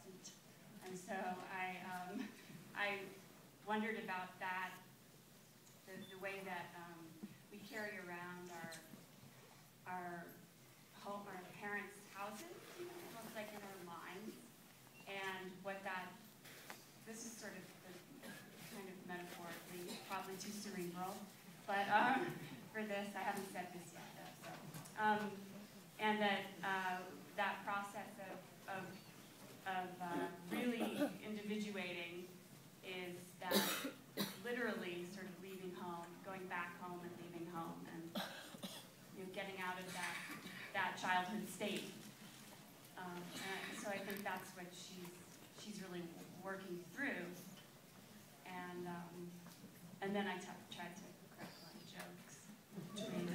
wasn't. And so I wondered about that, the way that we carry around our home, our parents' houses, almost like in our minds, and what that, this is sort of kind of metaphorically, probably too cerebral, but for this, I haven't said this yet though, so. And that that process of really individuating is that literally sort of leaving home, going back home and leaving home, and getting out of that childhood state. And so I think that's what she's really working through. And then I tried to crack a lot of jokes between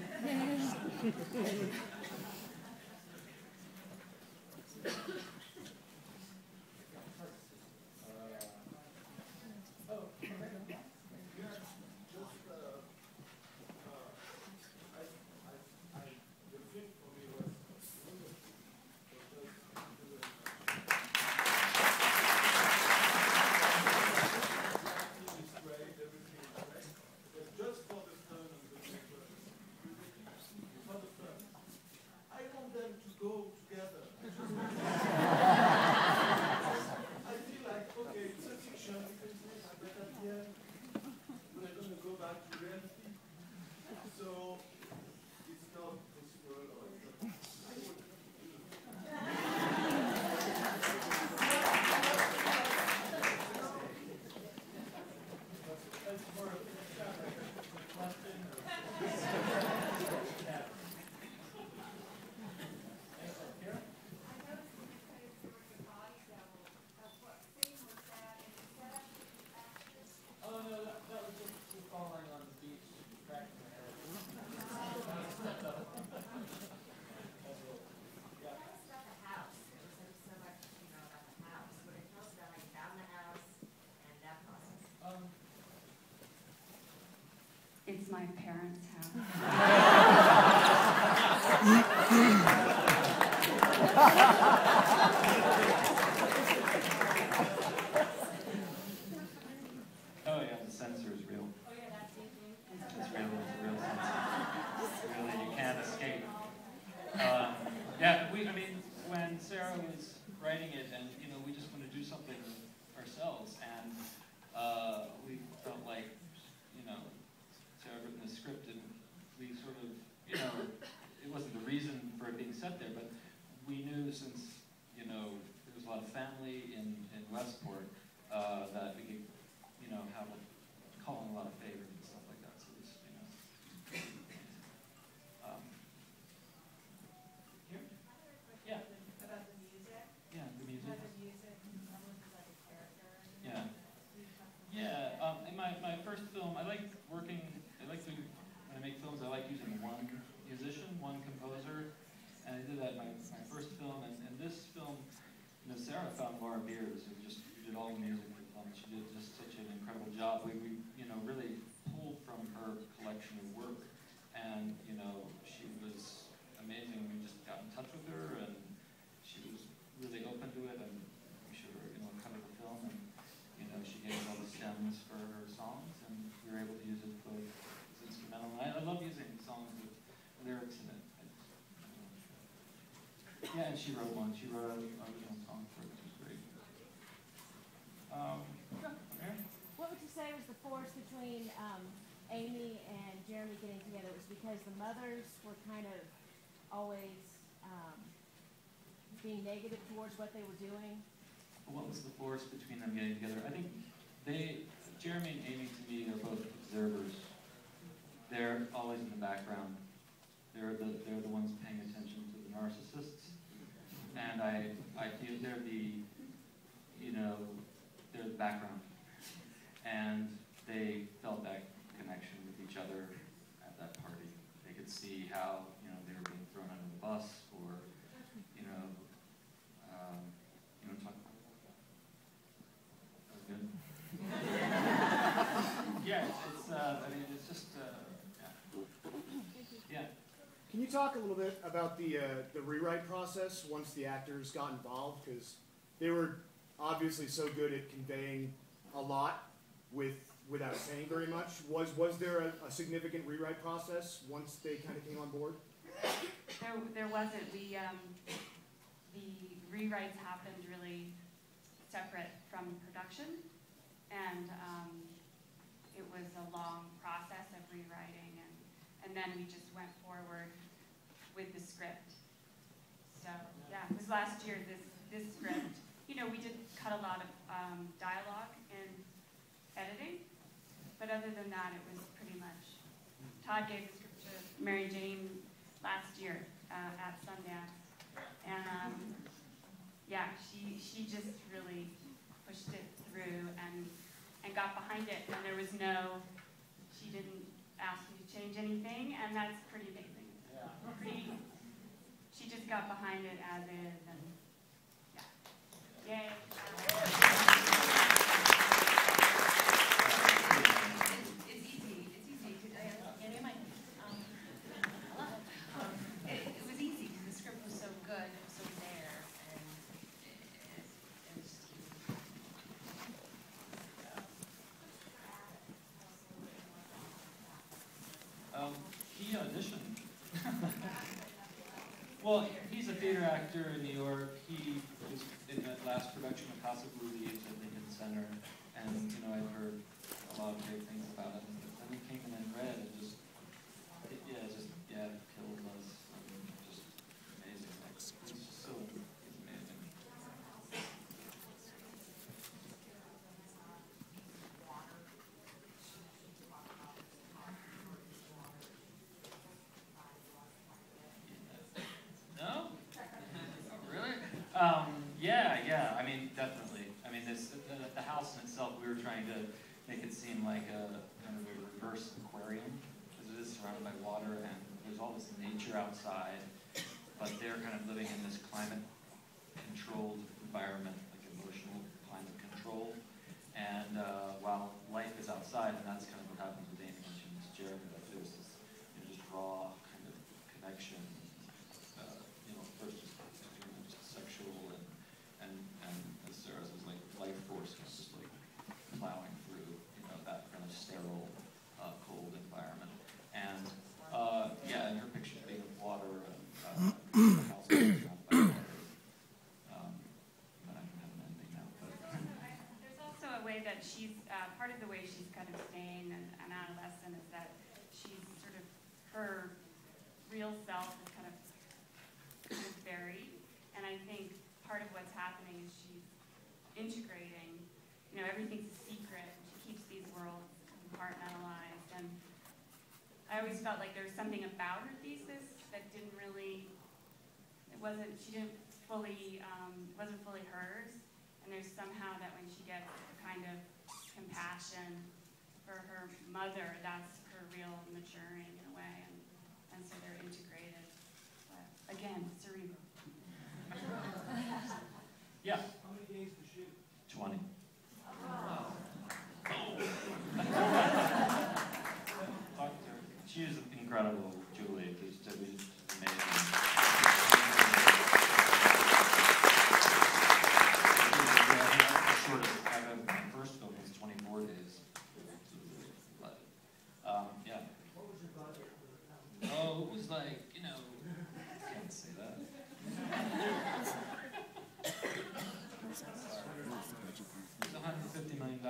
It's my parents' house. Oh yeah, the sensor is real. Oh yeah, that's it. It's real. It's a real sensor. Really, you can't escape. Yeah, I mean, when Sarah was writing it, and we just want to do something ourselves, and we felt like, Sarah had written the script, and we sort of, it wasn't the reason for it being set there, but we knew since, there was a lot of family in Westport, that we could, have call in a lot of favors and stuff like that. So it was, here? Yeah. About the music? Yeah, the music. About the music, someone who's like a character. Yeah. Yeah, in my first film, I like working, when I make films, I like using one musician, one composer, and I did that in my first film, and this film, Sarah found Laura Beers, who did all the music for the film. She did just such an incredible job. We really pulled from her collection of work, and, she was amazing. We just got in touch with her, and she was really open to it, and we showed her, cut of the film, and, she gave us all the stems for her songs, and we were able to use it both as instrumental. And I love using songs with lyrics in it. Yeah, and she wrote one. She wrote an original song for it, which was great. What would you say was the force between Amy and Jeremy getting together? It was because the mothers were kind of always being negative towards what they were doing? What was the force between them getting together? I think Jeremy and Amy, to me, they're both observers. They're always in the background. They're the ones paying attention to the narcissists, and I feel they're the background, and they felt that connection with each other at that party. They could see how they were being thrown under the bus, or talk. That was good. Yeah, it's just yeah. Can you talk a little bit about the rewrite process once the actors got involved? Because they were obviously so good at conveying a lot without saying very much. Was there a significant rewrite process once they kind of came on board? There wasn't. The rewrites happened really separate from production, and it was a long process of rewriting, and then we just went forward with the script. So yeah, it was last year, this script. You know, we did cut a lot of dialogue in editing, but other than that, it was pretty much, Todd gave the script to Mary Jane last year at Sundance, and yeah, she just really pushed it through and got behind it, and there was she didn't ask me to change anything, and that's pretty amazing. Yeah. She just got behind it as is, and yeah. Yay. It's easy. It was easy because the script was so good, it was so there, and it was just easy. He auditioned. Well, he's a theater actor in New York. He was in that last production of House of Blues at Lincoln Center, and I've heard a lot of great things about him. But then he came in and read, and just killed us. Just amazing. He's just so amazing. No? Really? Yeah. I mean, definitely. I mean, the house in itself, we were trying to make it seem like a kind of a reverse aquarium, because it is surrounded by water and there's all this nature outside, but they're kind of living in this climate-controlled environment, like emotional climate control. And while life is outside, and that's kind of what happens with Amy when she meets Jeremy, like there's this just raw kind of connection. First just sexual and as Sarah says, like life force kind of just like plowing through that kind of sterile, cold environment. And and her pictures being of water and the house being surrounded by water. But I don't have an ending now. But there's also a way that she's part of the way she's kind of staying an adolescent is that she's sort of her real self is kind of buried, and I think part of what's happening is she's integrating, everything's a secret, she keeps these worlds compartmentalized, and I always felt like there was something about her thesis that wasn't fully hers, and there's somehow that when she gets a kind of compassion for her mother, that's her real maturing in a way, and so they're integrated. But again, cerebral. yeah. How many days to shoot? 20. She is incredible, Julie. Just amazing. My first film was 24 days. But, yeah. What was your budget for the film? Oh, it was like, I can't say that. It was $150 million.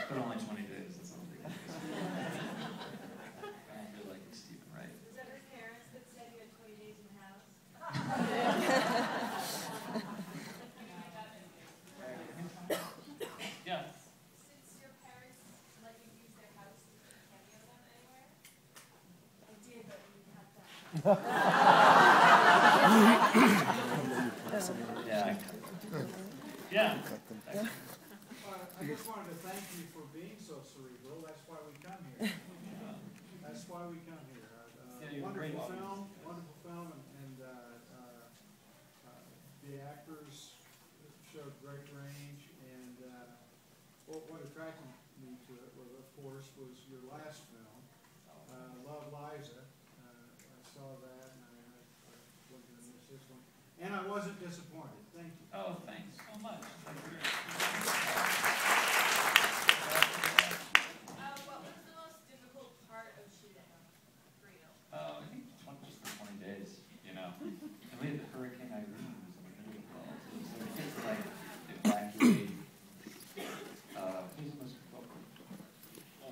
But only 20 days, that's all big. I feel like Stephen Wright. Was that her parents that said you had 20 days in the house? Yeah. Since your parents let you use their house, did you take any of them anywhere? I did, but we cut that. Yeah. I just wanted to thank you for being so cerebral. That's why we come here. That's why we come here. You're Wonderful great. film, and the actors showed great range. And what attracted me to it was, of course, your last film, Love Liza. I saw that, and I wasn't going to miss this one. and I wasn't disappointed. Thank you. Oh, thanks so much. That's great. What was the most difficult part of shooting for you? I think just for 20 days, you know. And we had the Hurricane Irene was in the middle of all, so we had to like evacuate. Who's the most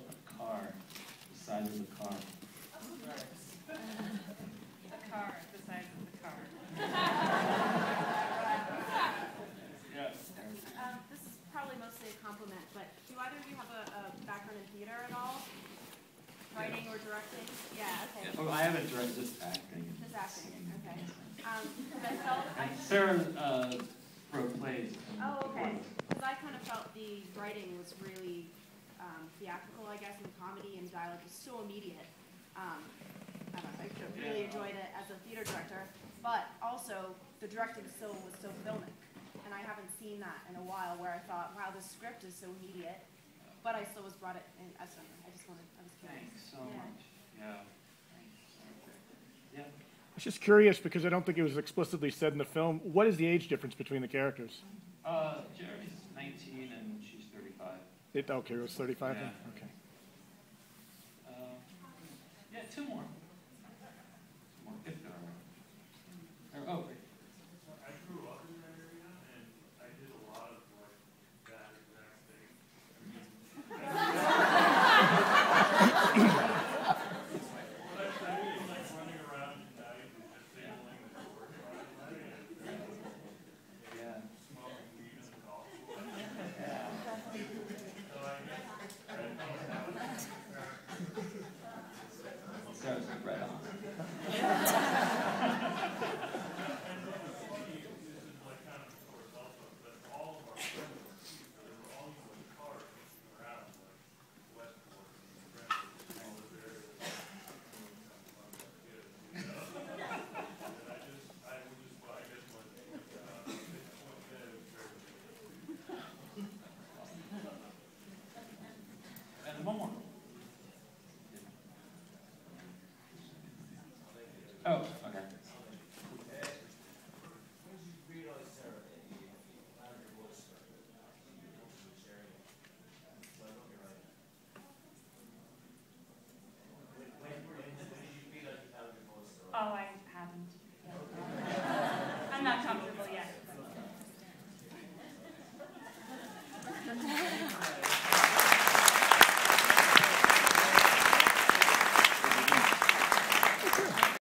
the car, the size of the car. The car, the size of the car. Yeah. This is probably mostly a compliment, but do either of you have a background in theater at all? Writing or directing? Yeah, okay. Oh, I haven't directed, just acting. Just acting, okay. I felt, Sarah wrote plays. oh, okay. Because I kind of felt the writing was really theatrical, I guess, and comedy and dialogue was so immediate. I don't know, I really enjoyed it as a theater director, but also the directing still was so filmic. And I haven't seen that in a while where I thought, wow, this script is so immediate, but I still was brought it in. I was curious. Thanks so much. Yeah. Yeah. I was just curious because I don't think it was explicitly said in the film. What is the age difference between the characters? Jeremy's 19 and she's 35. Okay, it was 35 then? Yeah. Okay. Yeah, two more. Two more, if there are. Oh, great. I grew up in that area, and I did a lot of like that exact thing. What I said was like running around at night and just signaling the door, Yeah. smoking weed in the golf course. Yeah. So I guess Sarah's like right on. And one more. Oh,